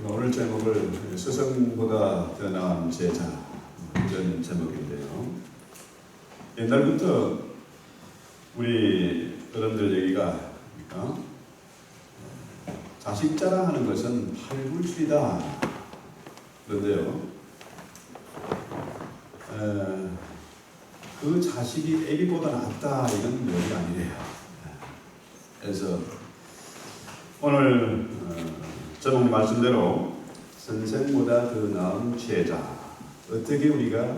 오늘 제목을 스승보다 더 나은 제자, 이런 제목인데요. 옛날부터 우리 어른들 얘기가 자식 자랑하는 것은 팔불출이다 그런데요, 그 자식이 애기보다 낫다 이건 얘기 아니래요. 그래서 오늘 제목 말씀대로 선생보다 더 나은 제자, 어떻게 우리가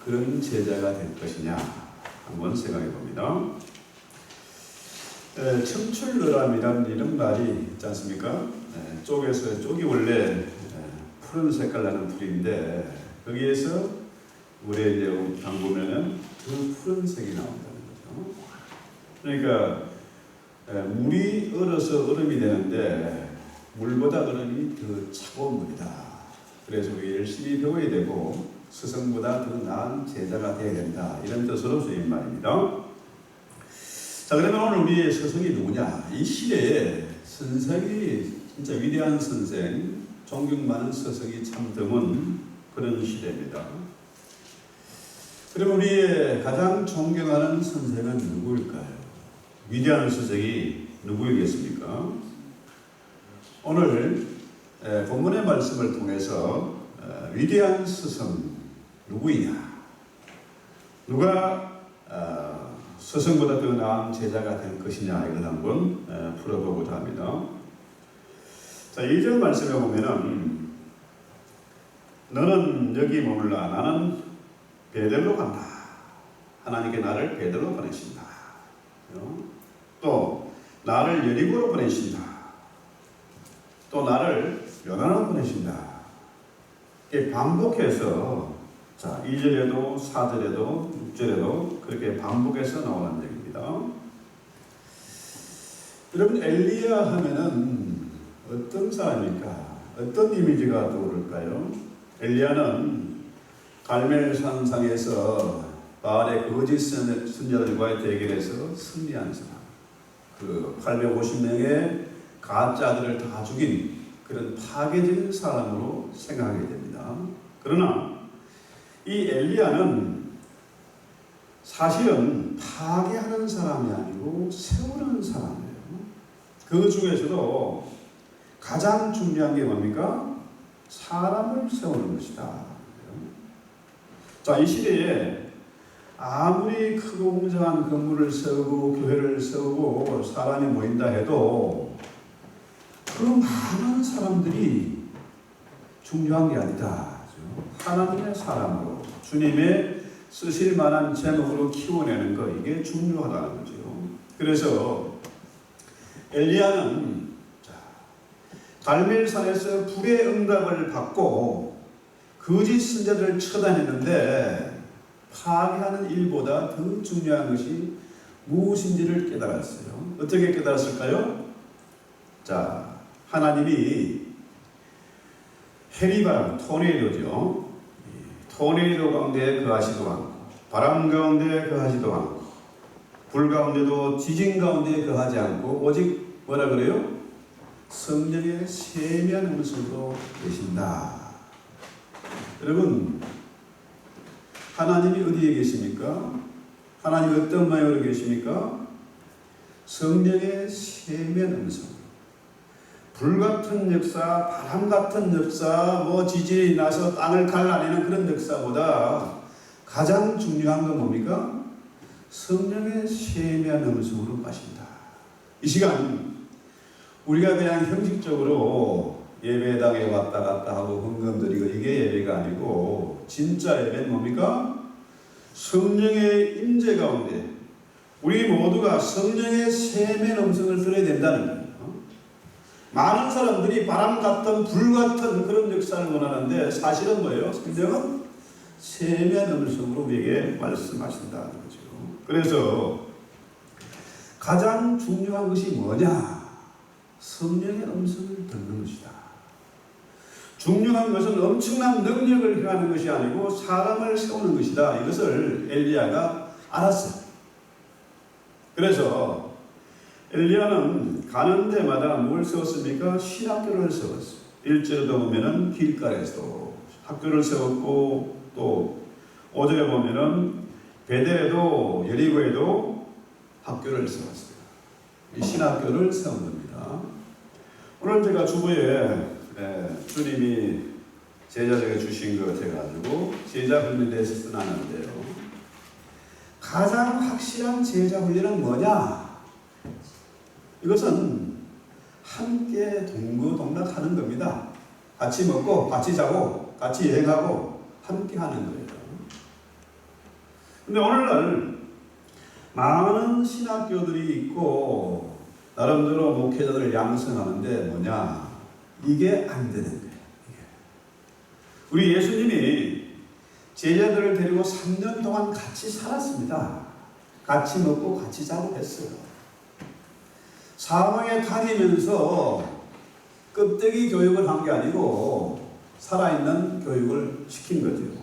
그런 제자가 될 것이냐 한번 생각해 봅니다. 청출너람이라는 이런 말이 있지 않습니까? 쪽이 원래 푸른 색깔 나는 풀인데 거기에서 물에 이제 담그면은 그 푸른색이 나온다는 거죠. 그러니까 물이 얼어서 얼음이 되는데 물보다 얼음이 더 차가운 물이다. 그래서 우리 열심히 배워야 되고 스승보다 더 나은 제자가 되어야 된다. 이런 뜻으로 쓰인 말입니다. 자, 그러면 오늘 우리의 스승이 누구냐? 이 시대에 선생이 진짜 위대한 선생, 존경 많은 스승이 참 드문 그런 시대입니다. 그럼 우리의 가장 존경하는 선생은 누구일까요? 위대한 스승이 누구이겠습니까? 오늘 본문의 말씀을 통해서 위대한 스승 누구이냐? 누가 스승보다 더 나은 제자가 될 것이냐 이걸 한번 풀어보고자 합니다. 자, 2절 말씀에 보면은 너는 여기 머물라 나는 베델로 간다. 하나님께 나를 베델로 보내신다. 또 나를 여리고로 보내신다. 또 나를 요나로 보내신다. 이렇게 반복해서 자 2절에도 4절에도 6절에도 그렇게 반복해서 나오는 얘기입니다. 여러분, 엘리야 하면은 어떤 사람입니까? 어떤 이미지가 떠오를까요? 엘리야는 갈멜산상에서 바알의 거짓 선지자들과의 대결에서 승리한 사람, 그 850명의 가짜들을 다 죽인 그런 파괴적인 사람으로 생각하게 됩니다. 그러나 이 엘리야는 사실은 파괴하는 사람이 아니고 세우는 사람이에요. 그 중에서도 가장 중요한 게 뭡니까? 사람을 세우는 것이다. 자, 이 시대에 아무리 크고 웅장한 건물을 세우고 교회를 세우고 사람이 모인다 해도 그 많은 사람들이 중요한 게 아니다. 하나님의 사람으로 주님의 쓰실 만한 제목으로 키워내는 거, 이게 중요하다는 거죠. 그래서 엘리야는 갈멜산에서 불의 응답을 받고 거짓 선지자들을 처단했는데 파괴하는 일보다 더 중요한 것이 무엇인지를 깨달았어요. 어떻게 깨달았을까요? 자, 하나님이 해리바람, 토네이도죠. 토네이도 가운데 거하시도 않고 바람 가운데 거하시도 않고 불 가운데도 지진 가운데 거하지 않고 오직 뭐라 그래요? 성령의 세미한 음성으로 계신다. 여러분, 하나님이 어디에 계십니까? 하나님이 어떤 모양으로 계십니까? 성령의 세미한 음성. 불같은 역사, 바람 같은 역사, 지진이 나서 땅을 갈라내는 그런 역사보다 가장 중요한 건 뭡니까? 성령의 세미한 음성으로 가신다. 이 시간 우리가 그냥 형식적으로 예배당에 왔다 갔다 하고 헌금 드리고 이게 예배가 아니고 진짜 예배는 뭡니까? 성령의 임재 가운데 우리 모두가 성령의 세미한 음성을 들어야 된다는 거예요. 많은 사람들이 바람 같은 불 같은 그런 역사를 원하는데 사실은 뭐예요? 성령은 세미한 음성으로 우리에게 말씀하신다는 거죠. 그래서 가장 중요한 것이 뭐냐? 성령의 음성을 듣는 것이다. 중요한 것은 엄청난 능력을 행하는 것이 아니고 사람을 세우는 것이다. 이것을 엘리야가 알았어요. 그래서 엘리야는 가는 데마다 뭘 세웠습니까? 신학교를 세웠어요. 1절에도 보면은 길가에서 학교를 세웠고, 또 5절에 보면은 베델에도 여리고에도 학교를 세웠어요. 이 신학교를 세운 겁니다. 오늘 제가 주보에 주님이 제자들에게 주신 것 해가지고 제자 훈련에 대해서 써놨는데요. 가장 확실한 제자 훈련은 뭐냐? 이것은 함께 동거동락하는 겁니다. 같이 먹고 같이 자고 같이 여행하고 함께 하는 거예요. 근데 오늘날 많은 신학교들이 있고 나름대로 목회자들을 양성하는데 뭐냐? 이게 안 되는 거예요. 우리 예수님이 제자들을 데리고 3년 동안 같이 살았습니다. 같이 먹고 같이 자고 했어요. 사방에 다니면서 껍데기 교육을 한 게 아니고 살아있는 교육을 시킨 거죠.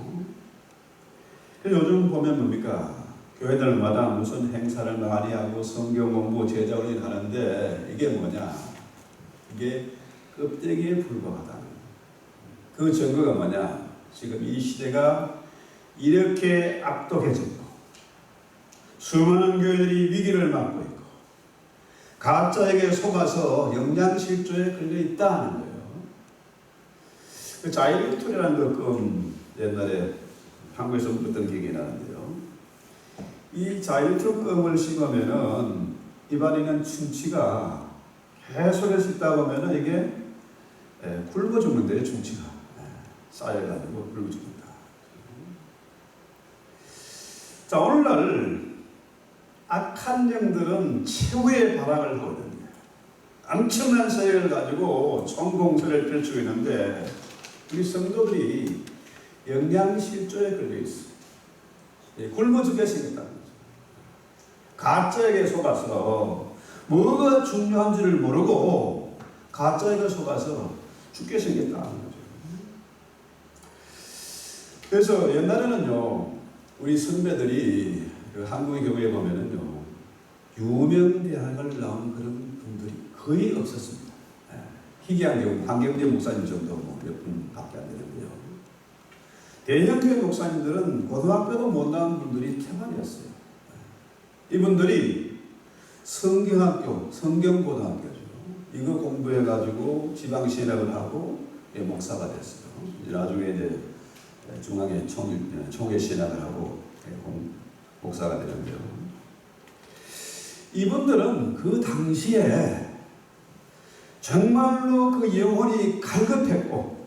요즘 보면 뭡니까? 교회들마다 무슨 행사를 많이 하고 성경 공부, 제자 훈련 하는데 이게 뭐냐? 이게 껍데기에 불과하다. 그 증거가 뭐냐? 지금 이 시대가 이렇게 악독해졌고 수많은 교회들이 위기를 맞고 있고 가짜에게 속아서 영양실조에 걸려 있다는 거예요. 그 자일리톨이라는 거 옛날에 한국에서 불렀던 기억이 나는데요. 이 자일리톨 껌을 씹으면은 입안에 있는 충치가 계속해서 있다 보면은 이게 굶어 죽는데요, 충치가. 쌓여가지고 굶어 죽는다. 자, 오늘날 악한 영들은 최후의 발악을 하거든요. 엄청난 세력을 가지고 총공세를 펼치고 있는데 우리 성도들이 영양실조에 걸려 있어요. 굶어 죽게 생겼다는 거죠. 가짜에게 속아서 뭐가 중요한지를 모르고 가짜에게 속아서 죽게 생겼다는 거죠. 그래서 옛날에는요, 우리 선배들이 그 한국의 경우에 보면은요, 유명대학을 나온 그런 분들이 거의 없었습니다. 희귀한 경우, 한경재 목사님 정도 몇 분밖에 안 되는데요. 대형교회 목사님들은 고등학교도 못 나온 분들이 태반이었어요. 이분들이 성경학교, 성경고등학교죠. 이거 공부해가지고 지방신학을 하고 목사가 됐어요. 나중에 이제 중앙에 총회 신학을 하고 목사가 되는데요. 이분들은 그 당시에 정말로 그 영혼이 갈급했고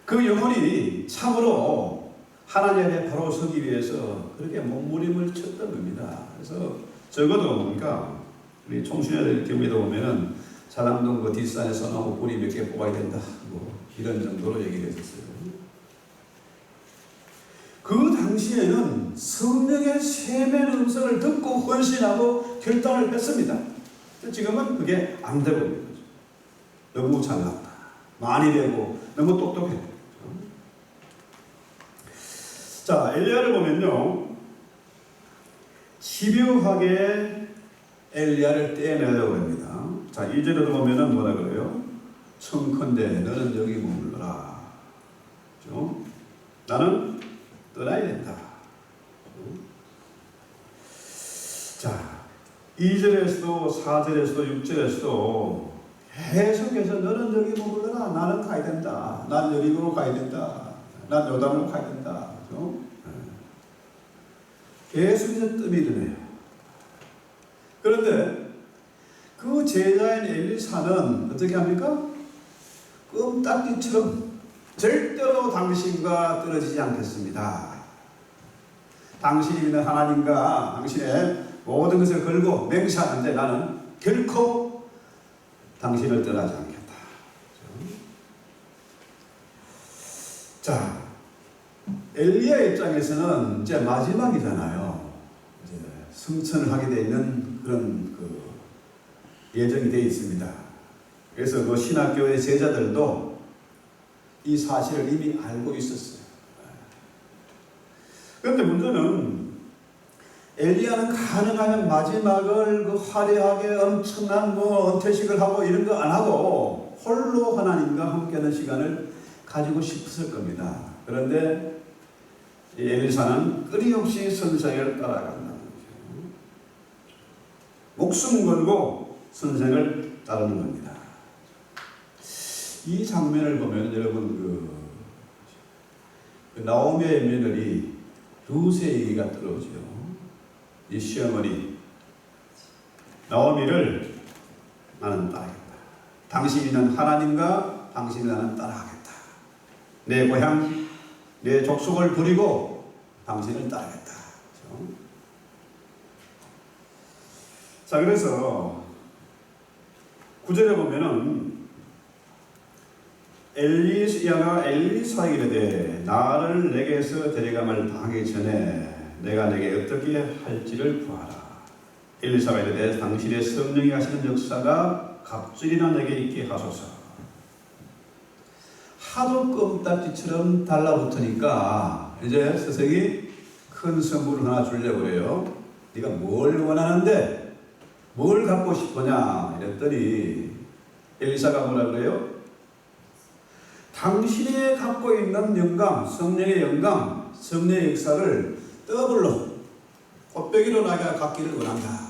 그 영혼이 참으로 하나님 앞에 바로 서기 위해서 그렇게 몸부림을 쳤던 겁니다. 그래서 적어도 뭡니까? 우리 총수녀들 경우에도 보면은 사람동 그 뒷산에 서나무 뿌리 몇 개 뽑아야 된다. 뭐 이런 정도로 얘기를 했었어요. 그 당시에는 성령의 세면 음성을 듣고 헌신하고 결단을 했습니다. 지금은 그게 안 되고 있는 거죠. 너무 잘났다. 많이 되고 너무 똑똑해. 자, 엘리야를 보면요. 집요하게 엘리야를 떼내려고 합니다. 자, 2절에도 보면은 뭐라 그래요? 청컨대 너는 여기 머물러라. 그렇죠? 나는 떠나야 된다. 자, 2절에서도 4절에서도 6절에서도 계속해서 너는 여기 머물러라. 나는 가야 된다. 난 여리고로 가야 된다. 난 요단으로 가야 된다. 그렇죠? 계속해서 뜸이 드네요. 그런데 그 제자인 엘리사는 어떻게 합니까? 껌딱지처럼 절대로 당신과 떨어지지 않겠습니다. 당신이 믿는 하나님과 당신의 모든 것을 걸고 맹세하는데 나는 결코 당신을 떠나지 않겠다. 자, 엘리야 입장에서는 이제 마지막이잖아요. 이제 승천을 하게 되 있는 그런 예정이 되어 있습니다. 그래서 그 신학교의 제자들도 이 사실을 이미 알고 있었어요. 그런데 문제는 엘리야는 가능하면 마지막을 그 화려하게 엄청난 은퇴식을 하고 이런 거 안 하고 홀로 하나님과 함께하는 시간을 가지고 싶었을 겁니다. 그런데 이 엘리사는 끊임없이 선생을 따라간다는 거죠. 목숨 걸고 선생을 따르는 겁니다. 이 장면을 보면 여러분 그 나오미의 며느리 룻의 얘기가 들어오죠. 이 시어머니 나오미를 나는 따르겠다. 당신이는 하나님과 당신이 나는 따라가겠다. 내 고향, 내 족속을 버리고 당신을 따르겠다. 그렇죠? 자, 그래서 9절에 보면은 엘리야가 엘리사에게 이르되 나를 내게서 데려감을 당하기 전에 내가 내게 어떻게 할지를 구하라. 엘리사가 이르되 당신의 성령이 하시는 역사가 갑절이나 내게 있게 하소서. 하도 껌딱지처럼 달라붙으니까 이제 스승이 큰 선물을 하나 주려고 그래요. 네가 뭘 원하는데 뭘 갖고 싶으냐 이랬더니 엘리사가 뭐라 그래요? 당신이 갖고 있는 영광, 성령의 영광, 성령의 역사를 더블로 곱빼기로 내가 갖기를 원한다.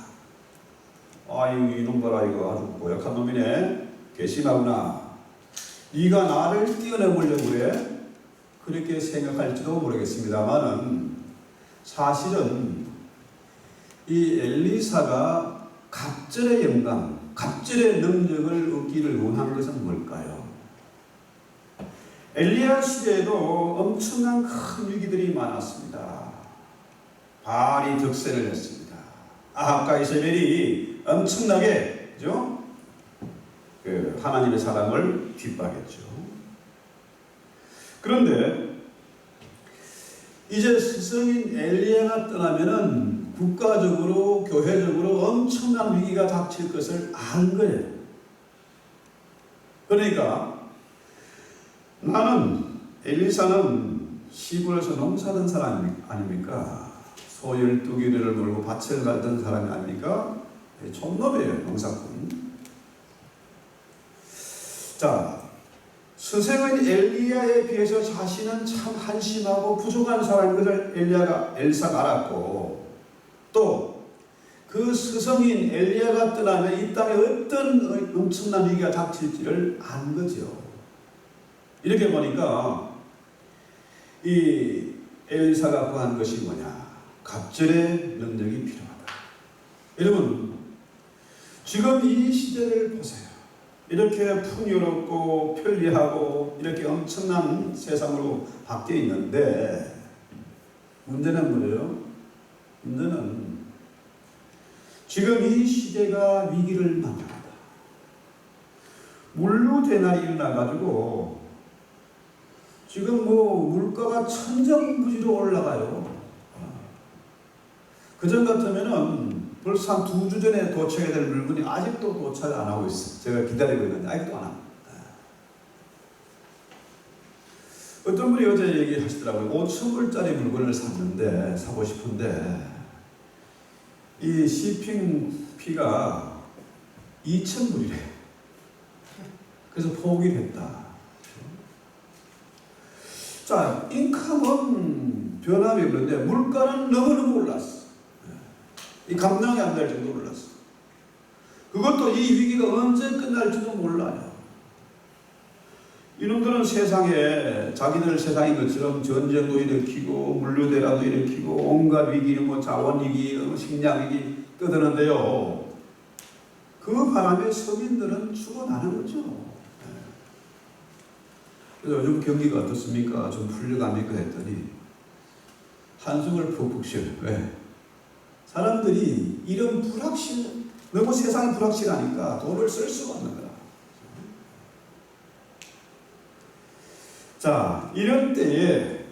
아유 이놈 봐라 이거 아주 고약한 놈이네. 괘씸하구나. 네가 나를 뛰어넘으려고 그래? 그렇게 생각할지도 모르겠습니다만은 사실은 이 엘리사가 갑절의 영광, 갑절의 능력을 얻기를 원하는 것은 뭘까요? 엘리야 시대에도 엄청난 큰 위기들이 많았습니다. 바알이 득세를 했습니다. 아합과 이세벨이 엄청나게 그죠? 하나님의 사랑을 핍박했죠. 그런데 이제 스승인 엘리야가 떠나면은 국가적으로 교회적으로 엄청난 위기가 닥칠 것을 안 거예요. 그러니까 나는 엘리사는 시골에서 농사하던 사람 아닙니까? 소 12개를 몰고 밭을 갈던 사람이 아닙니까? 촌놈이에요, 농사꾼. 자, 스승은 엘리야에 비해서 자신은 참 한심하고 부족한 사람인 것을 엘리사가 알았고, 또 그 스승인 엘리야가 떠나면 이 땅에 어떤 엄청난 위기가 닥칠지를 안 거죠. 이렇게 보니까 이 엘리사가 구한 것이 뭐냐? 갑절의 능력이 필요하다. 여러분, 지금 이 시대를 보세요. 이렇게 풍요롭고 편리하고 이렇게 엄청난 세상으로 바뀌어 있는데 문제는 뭐예요? 문제는 지금 이 시대가 위기를 만납니다. 물류대난이 일어나가지고 지금 물가가 천정부지로 올라가요. 그전 같으면은 벌써 한 2주 전에 도착해야 될 물건이 아직도 도착을 안 하고 있어요. 제가 기다리고 있는데 아직도 안 합니다. 어떤 분이 어제 얘기하시더라고요. 5,000불짜리 물건을 샀는데, 사고 싶은데 이 쇼핑 피가 2,000불이래. 그래서 포기를 했다. 자, 인컴은 변함이 없는데 물가는 너무너무 올랐어. 이 감당이 안 될 정도로 올랐어. 그것도 이 위기가 언제 끝날지도 몰라요. 이놈들은 세상에 자기들 세상인 것처럼 전쟁도 일으키고 물류대란도 일으키고 온갖 위기, 자원 위기, 식량 위기 떠드는데요. 그 바람에 서민들은 죽어나는 거죠. 그래서 요즘 경기가 어떻습니까? 좀 풀려갑니까? 했더니 한숨을 푹푹 쉬어요. 왜? 사람들이 이런 너무 세상이 불확실하니까 돈을 쓸 수가 없는 거야. 자, 이런 때에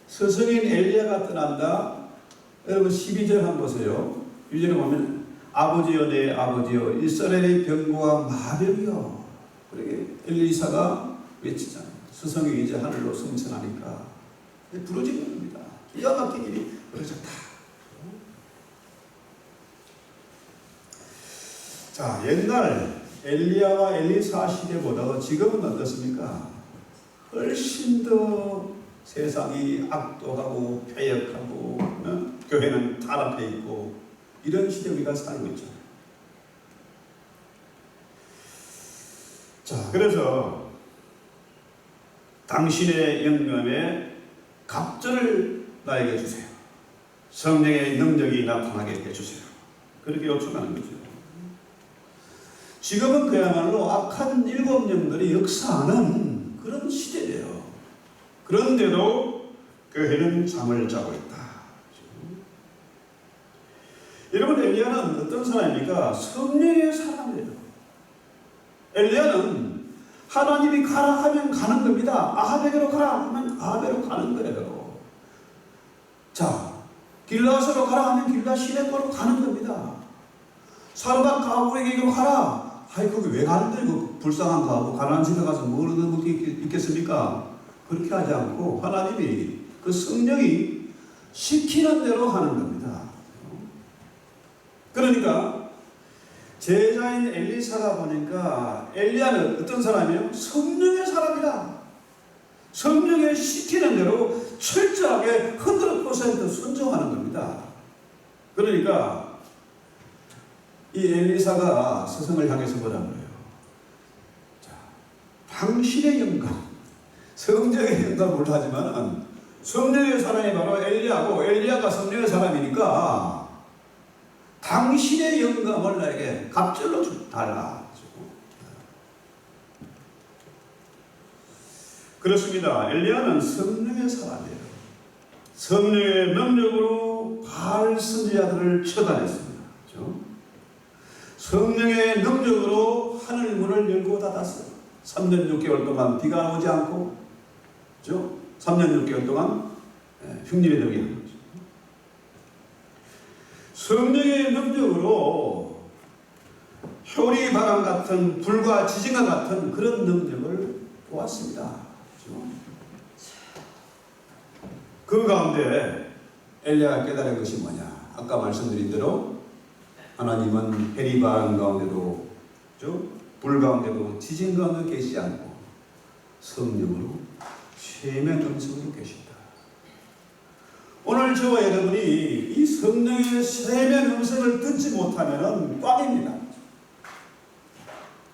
스승인 엘리야가 떠난다. 여러분 12절 한번 보세요. 1절에 보면 아버지여 내 아버지여 이스라엘의 병거와 마병이여. 그렇게 엘리사가 외치잖아요. 스승이 이제 하늘로 승천하니까 부러지는 겁니다. 기가 막힌 일이 벌어졌다. 자, 옛날 엘리야와 엘리사 시대보다 지금은 어떻습니까? 훨씬 더 세상이 악독하고 폐역하고 교회는 타락해 있고 이런 시대 우리가 살고 있잖아요. 자, 그래서 당신의 영감에 갑절을 나에게 주세요. 성령의 능력이 나타나게 해주세요. 그렇게 요청하는 거죠. 지금은 그야말로 악한 일곱 영들이 역사하는 그런 시대예요. 그런데도 교회는 잠을 자고 있다. 여러분, 엘리야는 어떤 사람입니까? 성령의 사람이에요. 엘리야는 하나님이 가라 하면 가는 겁니다. 아합에게로 가라 하면 아합에로 가는 거예요. 자, 길라앗으로 가라 하면 길라 시내가로 가는 겁니다. 사르밧 가부에게로 가라. 아이, 거기 왜 가는데? 그 불쌍한 가부, 가난한 집에 가서 뭘 얻어 있겠습니까? 그렇게 하지 않고 하나님이 그 성령이 시키는 대로 하는 겁니다. 그러니까 제자인 엘리사가 보니까 엘리야는 어떤 사람이에요? 성령의 사람이다. 성령의 시키는 대로 철저하게 100% 순종하는 겁니다. 그러니까 이 엘리사가 스승을 향해서 뭐라 그래요? 자, 당신의 영감, 성령의 영감을 하지만 성령의 사람이 바로 엘리야고 엘리야가 성령의 사람이니까 당신의 영감을 나에게 갑절로 달라. 그렇습니다. 엘리야는 성령의 사람이에요. 성령의 능력으로 바알 선지자들을 처단했습니다. 그렇죠? 성령의 능력으로 하늘 문을 열고 닫았어요. 3년 6개월 동안 비가 오지 않고, 그렇죠? 3년 6개월 동안 흉년이 되게 하는 거죠. 성령의 능력으로 효리 바람 같은 불과 지진과 같은 그런 능력을 보았습니다. 그렇죠? 그 가운데 엘리야가 깨달은 것이 뭐냐? 아까 말씀드린 대로 하나님은 해리 바람 가운데도, 그렇죠? 불 가운데도 지진 가운데 계시지 않고 성령으로 최면 음성으로 계신다. 오늘 저와 여러분이 이 성령의 세면 음성을 듣지 못하면 꽝입니다.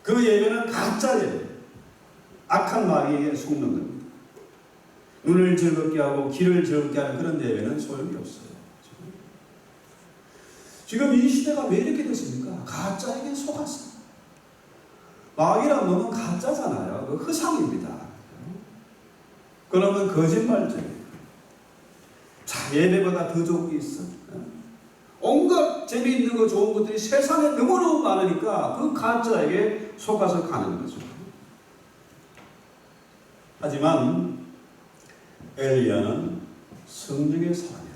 그 예배는 가짜예요. 악한 마귀에게 속는 겁니다. 눈을 즐겁게 하고 귀를 즐겁게 하는 그런 예배는 소용이 없어요. 지금 이 시대가 왜 이렇게 됐습니까? 가짜에게 속았어요. 마귀란 놈은 가짜잖아요. 그 허상입니다. 그러면 거짓말쟁이. 자, 예배보다 더 좋은 게 있어. 온갖 재미있는 거 좋은 것들이 세상에 너무너무 많으니까 그 가짜에게 속아서 가는 거죠. 하지만 엘리야는 성령의 사람이었다.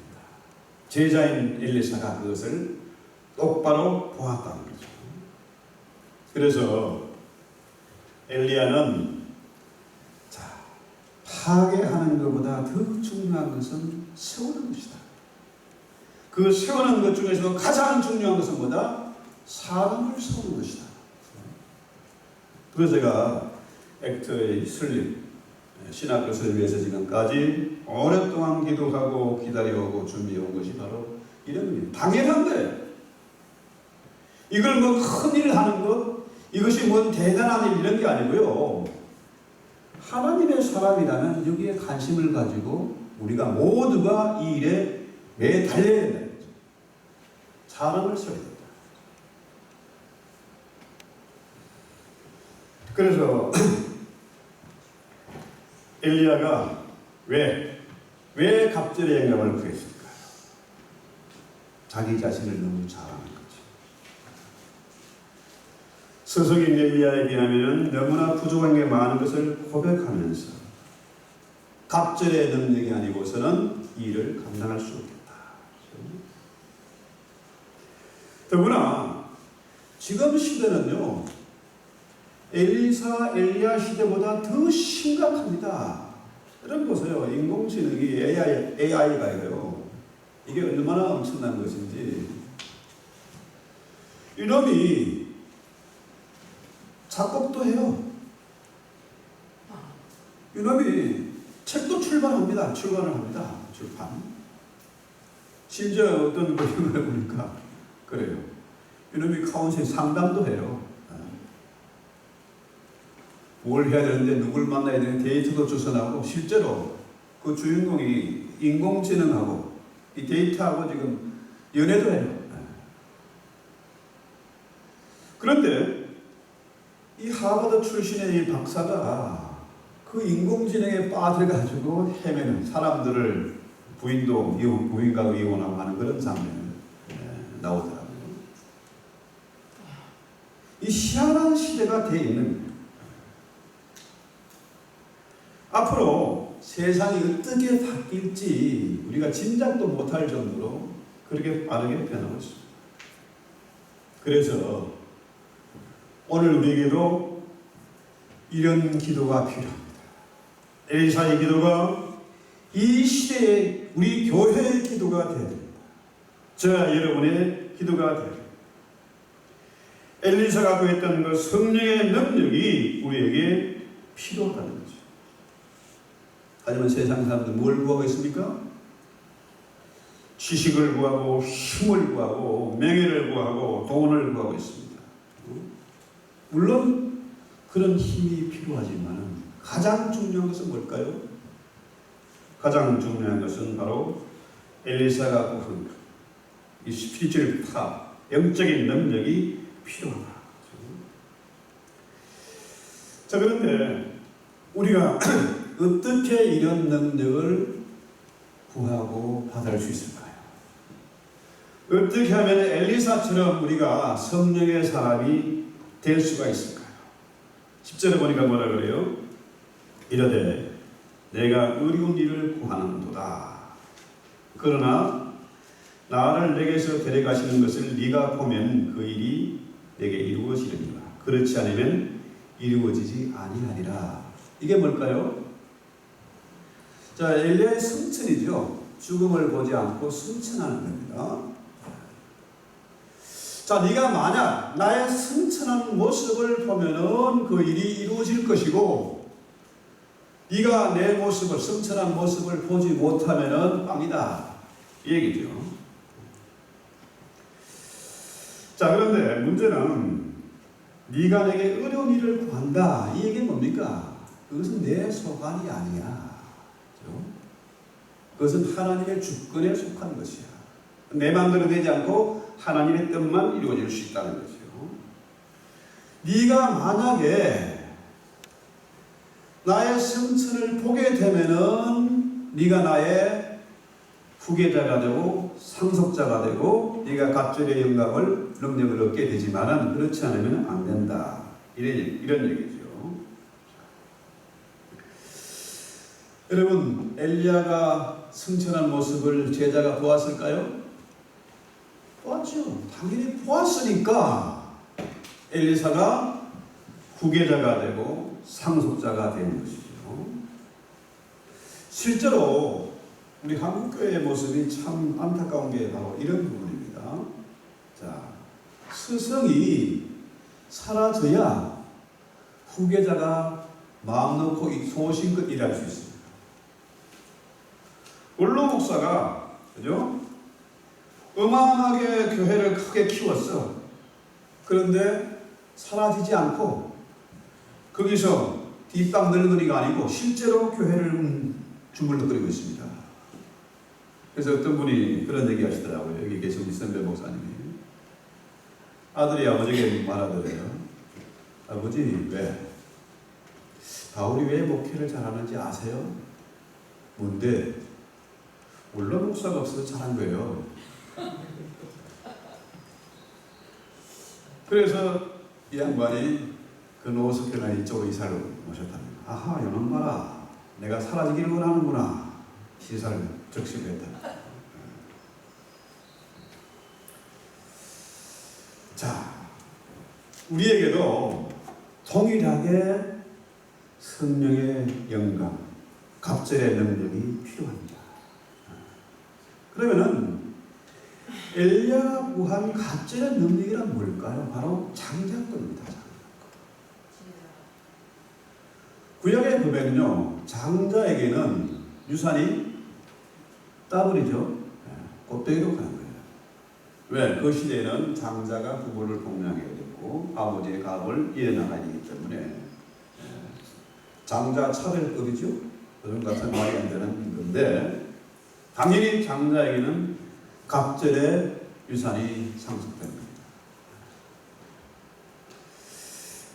제자인 엘리사가 그것을 똑바로 보았다는 거죠. 그래서 엘리야는 파괴하는 것보다 더 중요한 것은 세우는 것이다. 그 세우는 것 중에서 가장 중요한 것은 뭐다? 사람을 세우는 것이다. 그래서 제가 액터의 설립, 신학교 설립에서 지금까지 오랫동안 기도하고 기다려오고 준비해온 것이 바로 이런 겁니다. 당연한 거예요. 이걸 뭐 큰 일을 하는 것, 이것이 뭔 대단한 일 이런 게 아니고요. 하나님의 사람이라면 여기에 관심을 가지고 우리가 모두가 이 일에 매달려야 된다는 거죠. 사람을 써야 된다. 그래서 엘리야가 왜 갑절의 영감을 구했을까요? 자기 자신을 너무 잘 아는 거죠. 서석인 엘리야에 비하면 너무나 부족한 게 많은 것을 고백하면서 갑절의 능력이 아니고서는 이 일을 감당할 수 없겠다. 더구나 지금 시대는요, 엘리사, 엘리야 시대보다 더 심각합니다. 여러분 보세요. 인공지능이 AI가요. 이게 얼마나 엄청난 것인지. 이놈이 작곡도 해요. 이놈이 책도 출간을 합니다. 출판. 심지어 어떤 것을 보니까 그래요. 이놈이 카운셀 상담도 해요. 뭘 해야 되는데 누굴 만나야 되는데 데이터도 조선하고 실제로 그 주인공이 인공지능하고 이 데이터하고 지금 연애도 해요. 그런데 이 하버드 출신의 이 박사가 그 인공지능에 빠져가지고 헤매는 사람들을 부인과 이혼하고 하는 그런 장면을 나오더라고요. 이 희한한 시대가 돼 있는 거예요. 앞으로 세상이 어떻게 바뀔지 우리가 짐작도 못할 정도로 그렇게 빠르게 변하고 있습니다. 그래서 오늘 우리에게도 이런 기도가 필요합니다. 엘리사의 기도가 이 시대에 우리 교회의 기도가 되어야 됩니다. 저와 여러분의 기도가 되어야 됩니다. 엘리사가 구했던 그 성령의 능력이 우리에게 필요하다는 거죠. 하지만 세상 사람들 뭘 구하고 있습니까? 지식을 구하고 힘을 구하고 명예를 구하고 돈을 구하고 있습니다. 물론 그런 힘이 필요하지만 가장 중요한 것은 뭘까요? 가장 중요한 것은 바로 엘리사가 구한 이 스피리추얼 파워, 영적인 능력이 필요하다. 자, 그런데 우리가 어떻게 이런 능력을 구하고 받을 수 있을까요? 어떻게 하면 엘리사처럼 우리가 성령의 사람이 될 수가 있을까요? 10절에 보니까 뭐라 그래요? 이르되 내가 어려운 일을 구하는도다. 그러나 나를 내게서 데려가시는 것을 네가 보면 그 일이 내게 이루어지느니라. 그렇지 않으면 이루어지지 아니하리라. 이게 뭘까요? 자, 엘리야의 승천이죠. 죽음을 보지 않고 승천하는 겁니다. 자, 네가 만약 나의 승천한 모습을 보면은 그 일이 이루어질 것이고, 네가 내 모습을, 승천한 모습을 보지 못하면은 빵이다. 이 얘기죠. 자, 그런데 문제는 네가 내게 어려운 일을 구한다. 이 얘기는 뭡니까? 그것은 내 소관이 아니야. 그것은 하나님의 주권에 속한 것이야. 내 마음대로 되지 않고 하나님의 뜻만 이루어질 수 있다는 거죠. 네가 만약에 나의 승천을 보게 되면은 네가 나의 후계자가 되고 상속자가 되고 네가 갑절의 영광을 능력을 얻게 되지만은 그렇지 않으면 안 된다. 이런 얘기죠. 여러분, 엘리야가 승천한 모습을 제자가 보았을까요? 보았죠. 당연히 보았으니까 엘리사가 후계자가 되고 상속자가 된 것이죠. 실제로 우리 한국교회의 모습이 참 안타까운 게 바로 이런 부분입니다. 자, 스승이 사라져야 후계자가 마음 놓고 소신껏 일할 수 있습니다. 원로 목사가, 그죠? 어마어마하게 교회를 크게 키웠어. 그런데 사라지지 않고 거기서 뒷방 늙은이가 아니고 실제로 교회를 주물럭거리고 있습니다. 그래서 어떤 분이 그런 얘기 하시더라고요. 여기 계신 우리 선배 목사님이. 아들이 아버지에게 말하더래요. 아버지, 왜? 바울이 왜 목회를 잘하는지 아세요? 뭔데? 원로 목사가 없어서 잘한 거예요. 그래서 이 양반이 그 노스캐롤라이나 이쪽으로 이사를 오셨답니다. 아하, 이놈 봐라. 내가 사라지기를 원하는구나. 시사를 적시를 했다. 자, 우리에게도 동일하게 성령의 영광, 갑절의 능력이 필요합니다. 그러면은 엘리야가 구한 갑절의 능력이란 뭘까요? 바로 장자권입니다. 구약의 법에는요, 장자에게는 유산이 따블이죠. 곱빼기로 가는 거예요. 왜? 그 시대에는 장자가 부부를 복양해야 되고 아버지의 가업을 이어나가야 되기 때문에 장자 차별법이죠. 요즘 같은 말이 안 되는 건데 당연히 장자에게는 갑절의 유산이 상속됩니다.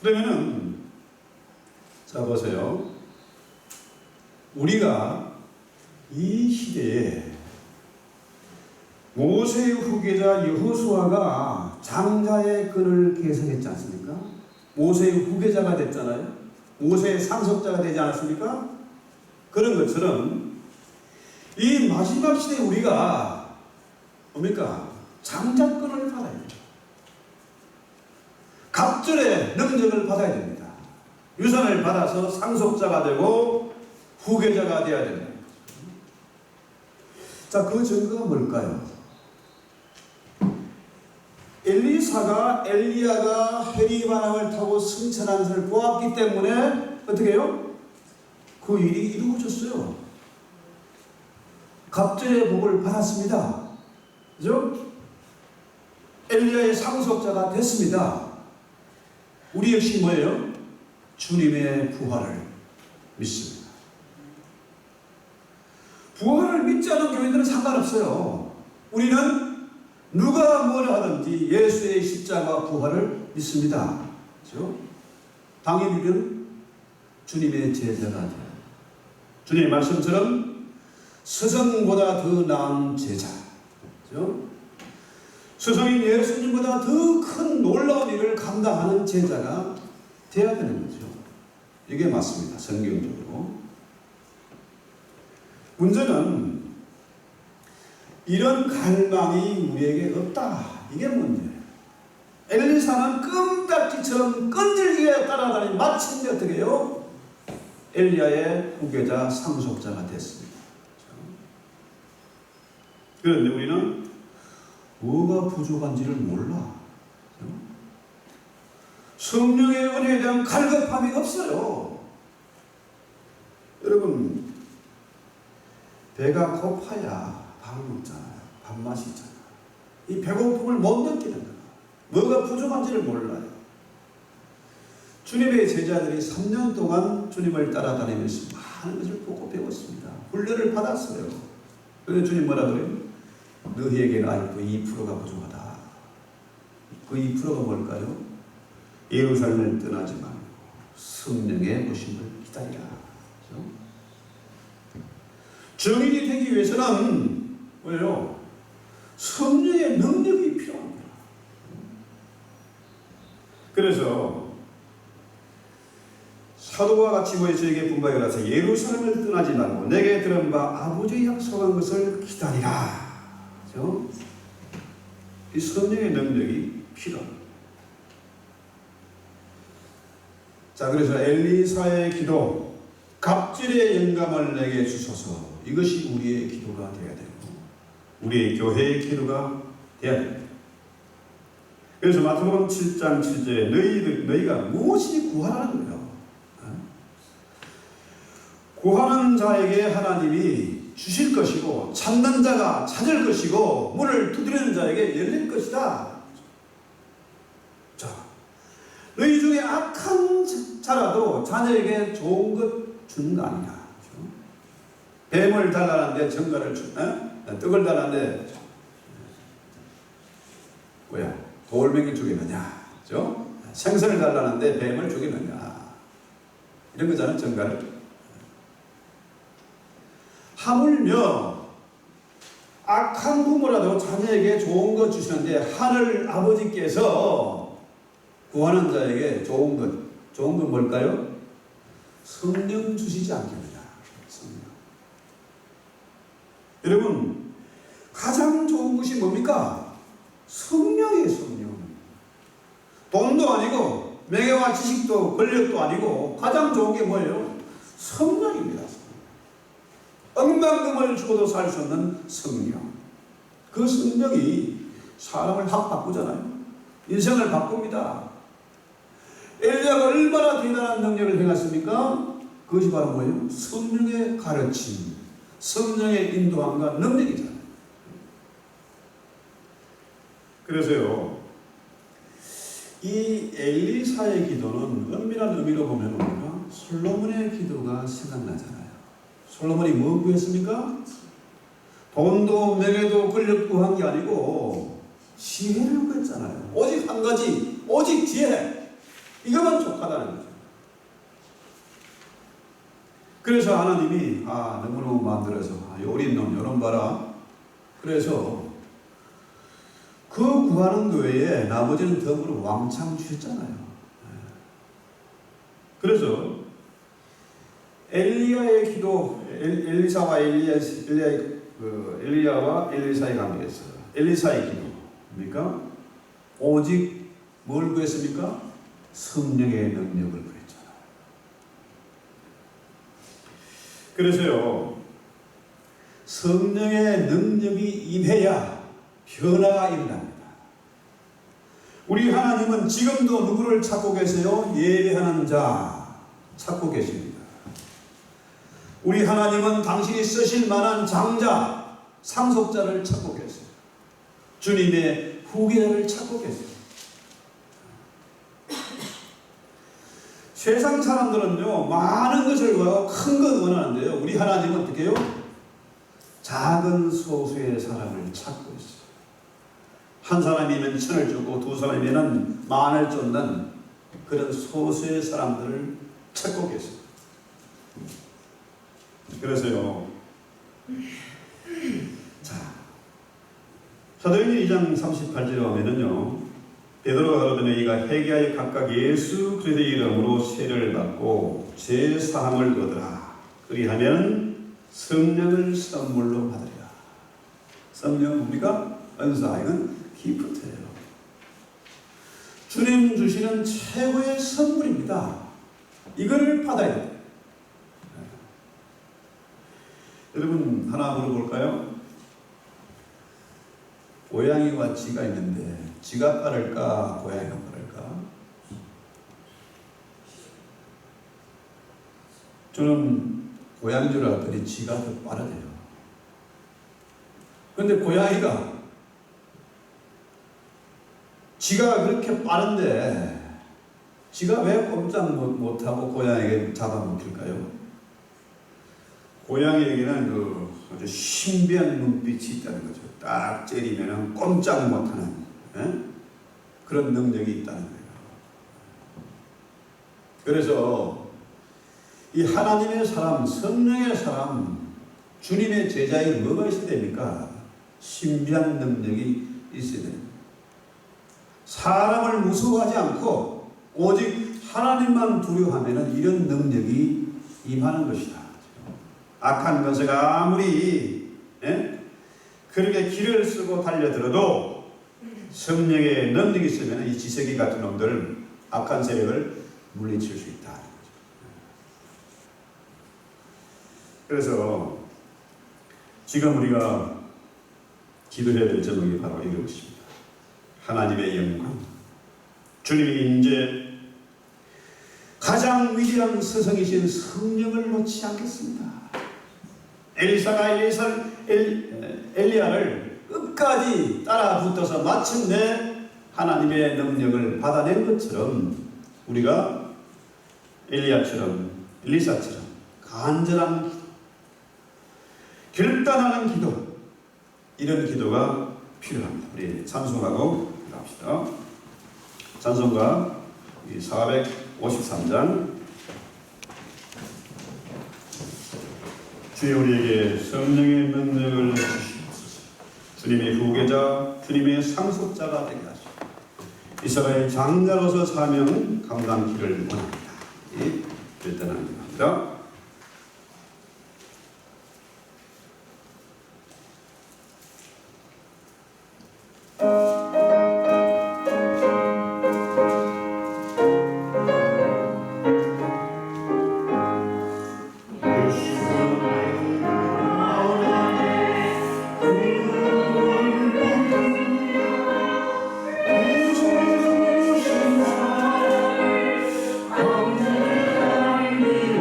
그러면은 자 보세요. 우리가 이 시대에 모세의 후계자 여호수아가 장자의 끈을 계승했지 않습니까? 모세의 후계자가 됐잖아요. 모세의 상속자가 되지 않았습니까? 그런 것처럼 이 마지막 시대에 우리가 뭡니까? 장자권을 받아야 돼요. 갑절의 능력을 받아야 됩니다. 유산을 받아서 상속자가 되고 후계자가 되어야 됩니다. 자, 그 증거가 뭘까요? 엘리사가 엘리야가 해리바람을 타고 승천한 것을 보았기 때문에 어떻게 해요? 그 일이 이루어졌어요. 갑절의 복을 받았습니다. 그죠? 엘리야의 상속자가 됐습니다. 우리 역시 뭐예요? 주님의 부활을 믿습니다. 부활을 믿지 않은 교인들은 상관없어요. 우리는 누가 뭐라 하든지 예수의 십자가 부활을 믿습니다. 그렇죠? 당연히 우리는 주님의 제자가 돼요. 주님의 말씀처럼 스승보다 더 나은 제자. 그렇죠? 스승인 예수님보다 더 큰 놀라운 일을 감당하는 제자가 되어야 되는 거죠. 이게 맞습니다. 성경적으로. 문제는 이런 갈망이 우리에게 없다. 이게 문제예요. 엘리사는 껌딱지처럼 끈질기게 따라다니 마침내 어떻게 해요? 엘리야의 후계자 상속자가 됐습니다. 그런데 우리는 뭐가 부족한지를 몰라. 성령의 은혜에 대한 갈급함이 없어요. 여러분, 배가 고파야 밥을 먹잖아요. 밥맛이 있잖아요. 이 배고픔을 못 느끼는 거예요. 뭐가 부족한지를 몰라요. 주님의 제자들이 3년 동안 주님을 따라다니면서 많은 것을 보고 배웠습니다. 훈련을 받았어요. 그래서 주님 뭐라 그래요? 너희에게는 아직도 2%가 부족하다. 그 2%가 뭘까요? 예루살렘을 떠나지 말고 성령의 오심을 기다리라. 그렇죠? 정인이 되기 위해서는 뭐예요? 성령의 능력이 필요합니다. 그래서 사도와 같이 모여 저에게 분바에 가서 예루살렘을 떠나지 말고 내게 들은 바 아버지의 약속한 것을 기다리라. 그렇죠? 이 성령의 능력이 필요합니다. 자, 그래서 엘리사의 기도, 갑절의 영감을 내게 주소서. 이것이 우리의 기도가 되어야 되고 우리의 교회의 기도가 되어야 됩니다. 그래서 마태복음 7장 7절에 너희가 무엇이 구하라는 거예요? 구하는 자에게 하나님이 주실 것이고 찾는 자가 찾을 것이고 문을 두드리는 자에게 열릴 것이다. 자, 너희 중에 악한 자라도 자녀에게 좋은 것 주는 거 아니냐. 뱀을 달라는데 정갈을 떡을 달라는데 뭐야? 돌멩이 죽이느냐. 그죠? 생선을 달라는데 뱀을 죽이느냐. 이런 거잖아요. 정갈을. 하물며 악한 부모라도 자녀에게 좋은 것 주시는데 하늘 아버지께서 구하는 자에게 좋은 건 뭘까요? 성령 주시지 않겠느냐. 성령. 여러분, 가장 좋은 것이 뭡니까? 성령이에요. 성령. 돈도 아니고 명예와 지식도 권력도 아니고 가장 좋은 게 뭐예요? 성령입니다. 억만금을 주고도 살 수 없는 성령. 그 성령이 사람을 확 바꾸잖아요. 인생을 바꿉니다. 엘리야가 얼마나 대단한 능력을 행했습니까? 그것이 바로 뭐예요? 성령의 가르침, 성령의 인도함과 능력이잖아요. 그래서요, 이 엘리사의 기도는 엄밀한 의미로 보면 뭡니까? 솔로몬의 기도가 생각나잖아요. 솔로몬이 뭐 구했습니까? 돈도 명예도 권력 구한 게 아니고 지혜를 구했잖아요. 오직 한 가지, 오직 지혜. 이것만 족하다는 거죠. 그래서 하나님이 너무너무 마음들어서 요린 놈 요런 봐라. 그래서 그 구하는 그 외에 나머지는 덤으로 왕창 주셨잖아요. 그래서 엘리야의 기도, 엘리야와 엘리사의 관계에서 엘리사의 기도 뭡니까? 오직 뭘 구했습니까? 성령의 능력을 구했잖아요. 그래서요, 성령의 능력이 임해야 변화가 일어납니다. 우리 하나님은 지금도 누구를 찾고 계세요? 예배하는 자 찾고 계십니다. 우리 하나님은 당신이 쓰실 만한 장자, 상속자를 찾고 계세요. 주님의 후계자를 찾고 계세요. 세상 사람들은요, 많은 것을 구하고 큰 것 원하는데요, 우리 하나님은 어떻게 해요? 작은 소수의 사람을 찾고 있어요. 한 사람이면 천을 주고 두 사람이면 만을 쫓는 그런 소수의 사람들을 찾고 계세요. 그래서요, 사도행전 2장 38절에 보면은요, 베드로가 가로되 이가 회개하여 각각 예수 그리스도의 이름으로 세례를 받고 죄 사함을 얻으라. 그리하면 성령을 선물로 받으리라. 성령은 뭡니까? 은사, 이건 기프트예요. 주님 주시는 최고의 선물입니다. 이거를 받아야 돼요. 여러분 하나 물어볼까요? 고양이와 쥐가 있는데 쥐가 빠를까 고양이가 빠를까? 저는 고양이인 줄 알았더니 쥐가 더 빠르대요. 그런데 고양이가 쥐가 그렇게 빠른데 쥐가 왜 꼼짝 못하고 고양이에게 잡아먹힐까요? 고양이에게는 아주 신비한 눈빛이 있다는 거죠. 딱 째리면 꼼짝 못하는 그런 능력이 있다는 거예요. 그래서 이 하나님의 사람, 성령의 사람, 주님의 제자에게 뭐가 있어야 됩니까? 신비한 능력이 있어야 됩니다. 사람을 무서워하지 않고 오직 하나님만 두려워하면 이런 능력이 임하는 것이다. 악한 것을 아무리 그렇게 길을 쓰고 달려들어도 성령의 능력이 있으면 이 지새끼 같은 놈들, 악한 세력을 물리칠 수 있다. 그래서 지금 우리가 기도해야 될 제목이 바로 이것입니다. 하나님의 영광, 주님의 인재, 가장 위대한 스승이신 성령을 놓지 않겠습니다. 엘리사가 엘리야를 끝까지 따라 붙어서 마침내 하나님의 능력을 받아낸 것처럼 우리가 엘리야처럼 엘리사처럼 간절한 기도, 결단하는 기도, 이런 기도가 필요합니다. 우리 찬송하고 갑시다. 찬송가 453장. 주여 우리에게 성령의 능력을 주시옵소서. 주님의 후계자, 주님의 상속자가 되게 하시고 이스라엘 장자로서 사명 감당키를 원합니다. 결단하는 겁니다.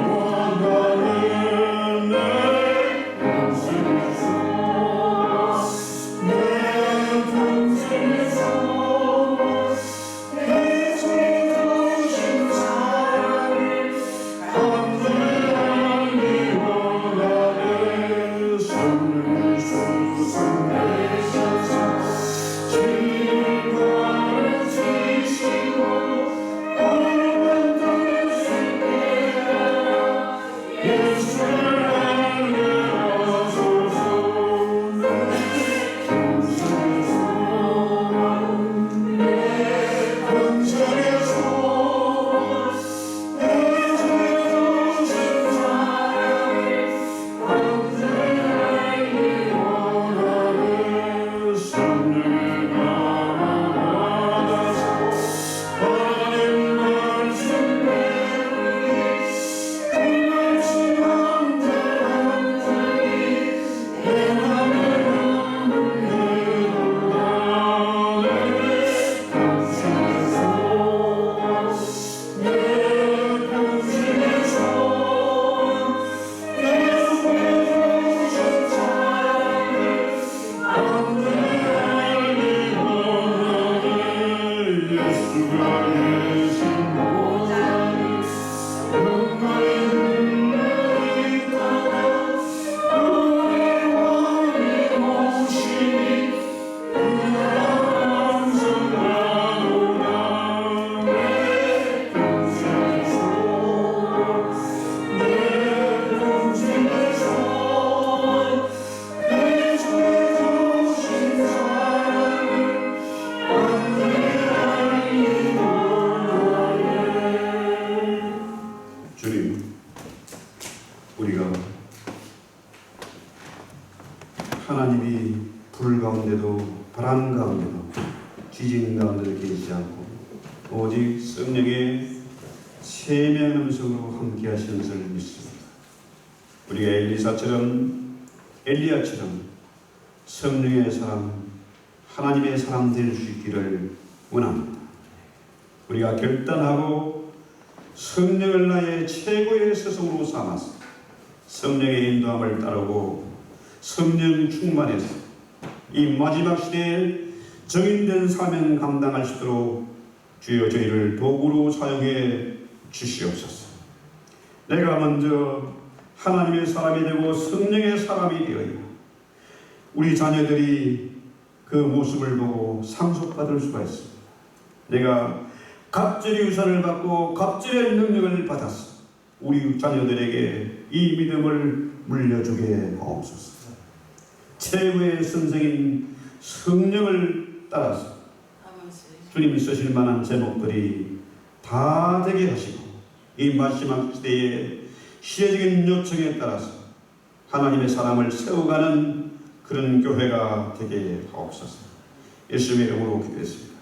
one 하나님이 불 가운데도 바람 가운데도 지진 가운데도 계시지 않고 오직 성령의 세미한 음성으로 함께 하시는 것을 믿습니다. 우리가 엘리야처럼 성령의 사람, 하나님의 사람 될 수 있기를 원합니다. 우리가 결단하고 성령을 나의 최고의 스승으로 삼아서 성령의 인도함을 따르고 성령 충만해서 이 마지막 시대에 정인된 사명 감당할 수 있도록 주여 저희를 도구로 사용해 주시옵소서. 내가 먼저 하나님의 사람이 되고 성령의 사람이 되어야 우리 자녀들이 그 모습을 보고 상속받을 수가 있습니다. 내가 갑절의 유산을 받고 갑절의 능력을 받았어. 우리 자녀들에게 이 믿음을 물려주게 하옵소서. 최고의 선생인 성령을 따라서 주님이 쓰실 만한 제목들이 다 되게 하시고 이 마지막 시대의 시대적인 요청에 따라서 하나님의 사람을 세워가는 그런 교회가 되게 하옵소서. 예수님의 이름으로 기도했습니다.